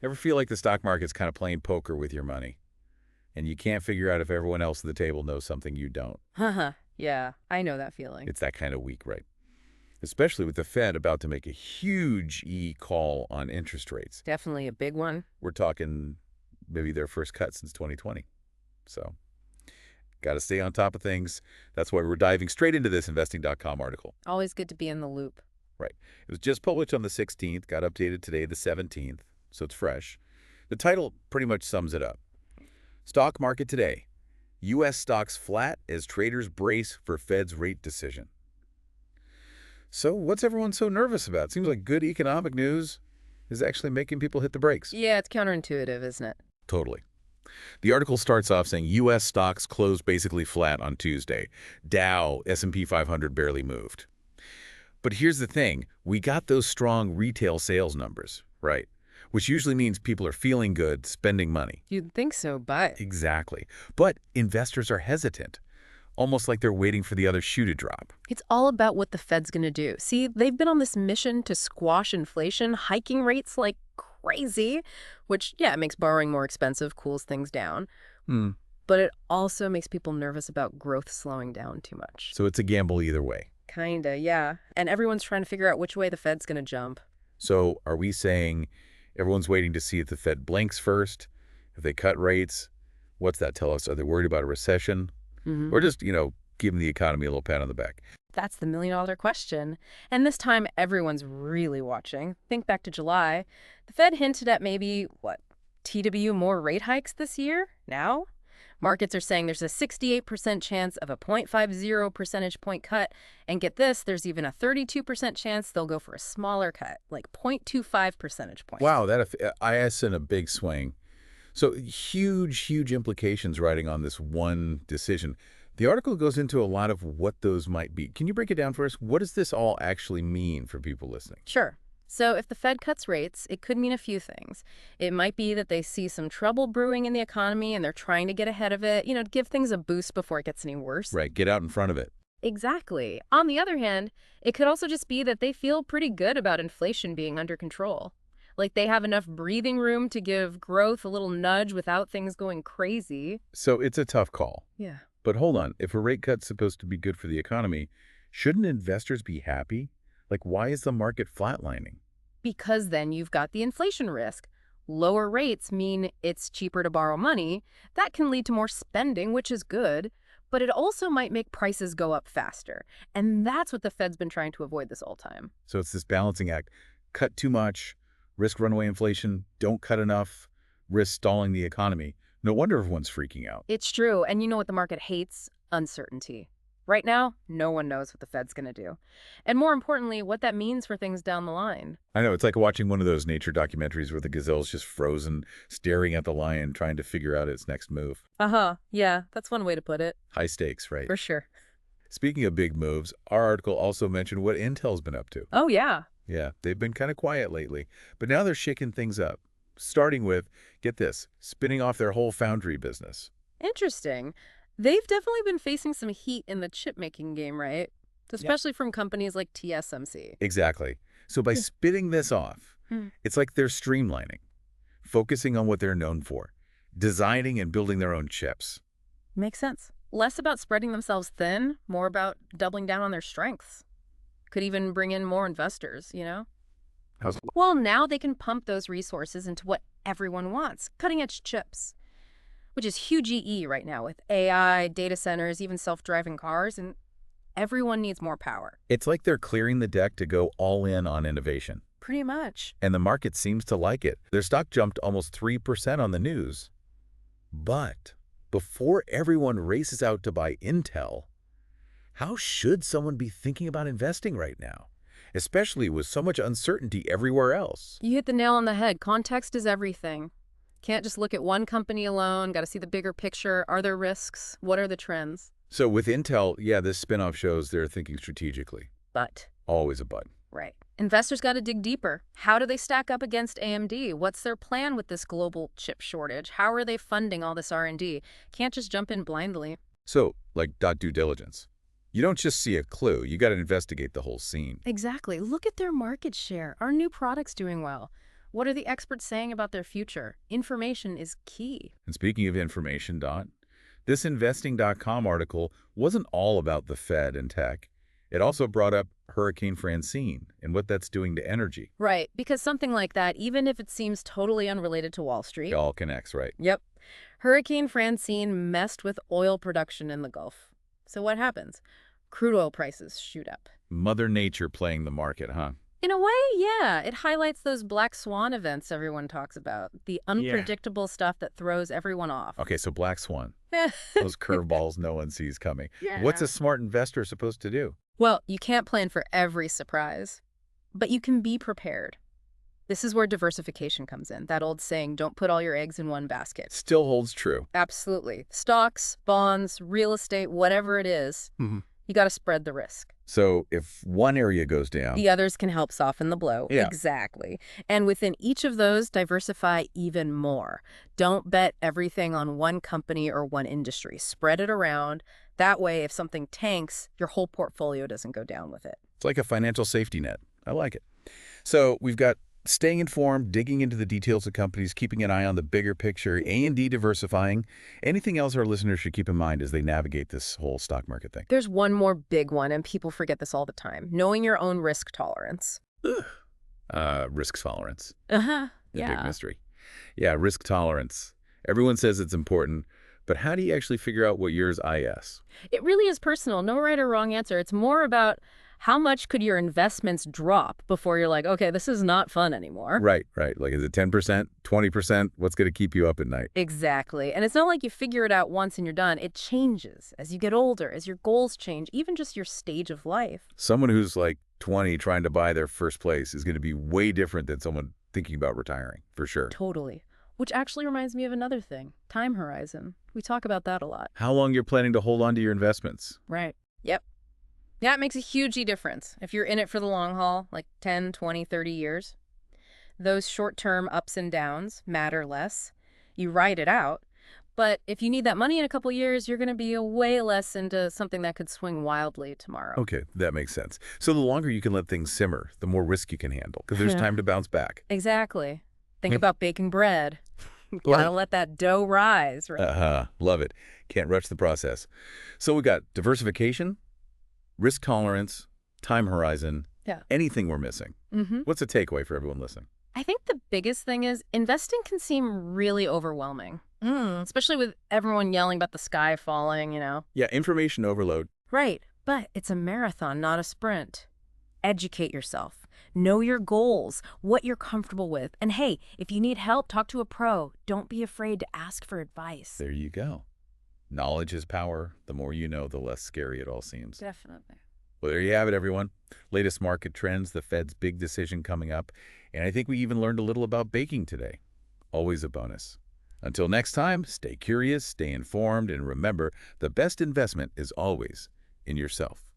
Ever feel like the stock market's kind of playing poker with your money, and you can't figure out if everyone else at the table knows something you don't? Haha, yeah, I know that feeling. It's that kind of week, right? Especially with the Fed about to make a huge call on interest rates. Definitely a big one. We're talking maybe their first cut since 2020. So, got to stay on top of things. That's why we're diving straight into this Investing.com article. Always good to be in the loop. Right. It was just published on the 16th, got updated today, the 17th, so it's fresh. The title pretty much sums it up. Stock market today. U.S. stocks flat as traders brace for Fed's rate decision. So what's everyone so nervous about? Seems like good economic news is actually making people hit the brakes. Yeah, it's counterintuitive, isn't it? Totally. The article starts off saying U.S. stocks closed basically flat on Tuesday. Dow, S&P 500 barely moved. But here's the thing. We got those strong retail sales numbers, right? Which usually means people are feeling good, spending money. You'd think so, but Exactly. But investors are hesitant, almost like they're waiting for the other shoe to drop. it's all about what the Fed's going to do. See, they've been on this mission to squash inflation, hiking rates like crazy, which, yeah, it makes borrowing more expensive, cools things down. Hmm. But it also makes people nervous about growth slowing down too much. So it's a gamble either way. Kinda, yeah. And everyone's trying to figure out which way the Fed's going to jump. So are we saying everyone's waiting to see if the Fed blinks first, if they cut rates? What's that tell us? Are they worried about a recession? Mhm. Or just, giving the economy a little pat on the back? That's the million-dollar question. And this time, everyone's really watching. Think back to July. The Fed hinted at maybe, TW more rate hikes this year? Now? Markets are saying there's a 68% chance of a 0.50 percentage point cut. And get this, there's even a 32% chance they'll go for a smaller cut, like 0.25 percentage points. Wow, IS in a big swing. So huge implications riding on this one decision. The article goes into a lot of what those might be. Can you break it down for us? What does this all actually mean for people listening? Sure. So if the Fed cuts rates, it could mean a few things. It might be that they see some trouble brewing in the economy and they're trying to get ahead of it, give things a boost before it gets any worse. Right, get out in front of it. Exactly. On the other hand, it could also just be that they feel pretty good about inflation being under control. Like they have enough breathing room to give growth a little nudge without things going crazy. So it's a tough call. Yeah. But hold on, if a rate cut's supposed to be good for the economy, shouldn't investors be happy? Like, why is the market flatlining? Because then you've got the inflation risk. Lower rates mean it's cheaper to borrow money. That can lead to more spending, which is good, but it also might make prices go up faster. And that's what the Fed's been trying to avoid this whole time. So it's this balancing act. Cut too much, risk runaway inflation, don't cut enough, risk stalling the economy. No wonder everyone's freaking out. It's true, and you know what the market hates? Uncertainty. Right now, no one knows what the Fed's going to do. And more importantly, what that means for things down the line. I know, it's like watching one of those nature documentaries where the gazelle's just frozen, staring at the lion, trying to figure out its next move. Uh-huh. Yeah, that's one way to put it. High stakes, right? For sure. Speaking of big moves, our article also mentioned what Intel's been up to. Oh, yeah. Yeah, they've been kind of quiet lately, but now they're shaking things up. Starting with, get this, spinning off their whole foundry business. Interesting. They've definitely been facing some heat in the chip-making game, right? Especially from companies like TSMC. Exactly. So by spitting this off, Hmm. it's like they're streamlining, focusing on what they're known for, designing and building their own chips. Makes sense. Less about spreading themselves thin, more about doubling down on their strengths. Could even bring in more investors, Well, now they can pump those resources into what everyone wants, cutting-edge chips, which is huge EE right now with AI, data centers, even self-driving cars, and everyone needs more power. It's like they're clearing the deck to go all in on innovation. Pretty much. And the market seems to like it. Their stock jumped almost 3% on the news. But before everyone races out to buy Intel, how should someone be thinking about investing right now? Especially with so much uncertainty everywhere else. You hit the nail on the head. Context is everything. Can't just look at one company alone. Got to see the bigger picture. Are there risks? What are the trends? So with Intel, yeah, this spinoff shows they're thinking strategically. But, Always a but. right. Investors got to dig deeper. How do they stack up against AMD? What's their plan with this global chip shortage? How are they funding all this R&D? Can't just jump in blindly. So, like due diligence. You don't just see a clue, you got to investigate the whole scene. Exactly. Look at their market share. Are new products doing well? What are the experts saying about their future? Information is key. And speaking of information, Dot, this Investing.com article wasn't all about the Fed and tech. It also brought up Hurricane Francine and what that's doing to energy. Right, because something like that, even if it seems totally unrelated to Wall Street. It all connects, right? Yep. Hurricane Francine messed with oil production in the Gulf. So what happens? Crude oil prices shoot up. Mother Nature playing the market, huh? In a way, yeah. It highlights those black swan events everyone talks about. The unpredictable stuff that throws everyone off. Okay, so Black Swan. Those curveballs no one sees coming. Yeah. What's a smart investor supposed to do? Well, you can't plan for every surprise, but you can be prepared. This is where diversification comes in. That old saying, don't put all your eggs in one basket. Still holds true. Absolutely. Stocks, bonds, real estate, whatever it is, you got to spread the risk. So if one area goes down, The others can help soften the blow. Yeah. Exactly. And within each of those, diversify even more. Don't bet everything on one company or one industry. Spread it around. That way, if something tanks, your whole portfolio doesn't go down with it. it's like a financial safety net. I like it. So we've got staying informed, digging into the details of companies, keeping an eye on the bigger picture, A&D diversifying. Anything else our listeners should keep in mind as they navigate this whole stock market thing? There's one more big one, and people forget this all the time. Knowing your own risk tolerance. Risk tolerance. Uh-huh. The big mystery. Yeah, risk tolerance. Everyone says it's important, but how do you actually figure out what yours is? It really is personal. No right or wrong answer. It's more about how much could your investments drop before you're like, okay, this is not fun anymore. Right. Like, is it 10%, 20%? What's going to keep you up at night? Exactly. And it's not like you figure it out once and you're done. It changes as you get older, as your goals change, even just your stage of life. Someone who's like 20 trying to buy their first place is going to be way different than someone thinking about retiring, for sure. Totally. Which actually reminds me of another thing, time horizon. We talk about that a lot. How long you're planning to hold on to your investments? Right. Yep. Yeah, it makes a huge difference. If you're in it for the long haul, like 10, 20, 30 years, those short-term ups and downs matter less. You ride it out. But if you need that money in a couple years, you're going to be way less into something that could swing wildly tomorrow. Okay, that makes sense. So the longer you can let things simmer, the more risk you can handle, because there's Yeah. time to bounce back. Exactly. Think about baking bread. Like- Gotta let that dough rise, right? Love it. Can't rush the process. So we got diversification, risk tolerance, time horizon, Yeah. anything we're missing. What's the takeaway for everyone listening? I think the biggest thing is investing can seem really overwhelming, especially with everyone yelling about the sky falling, you know. Yeah, information overload. Right. But it's a marathon, not a sprint. Educate yourself. Know your goals, what you're comfortable with. And hey, if you need help, talk to a pro. Don't be afraid to ask for advice. There you go. Knowledge is power. The more you know, the less scary it all seems. Definitely. Well, there you have it, everyone. Latest market trends, the Fed's big decision coming up, and I think we even learned a little about baking today. Always a bonus. Until next time, stay curious, stay informed, and remember, the best investment is always in yourself.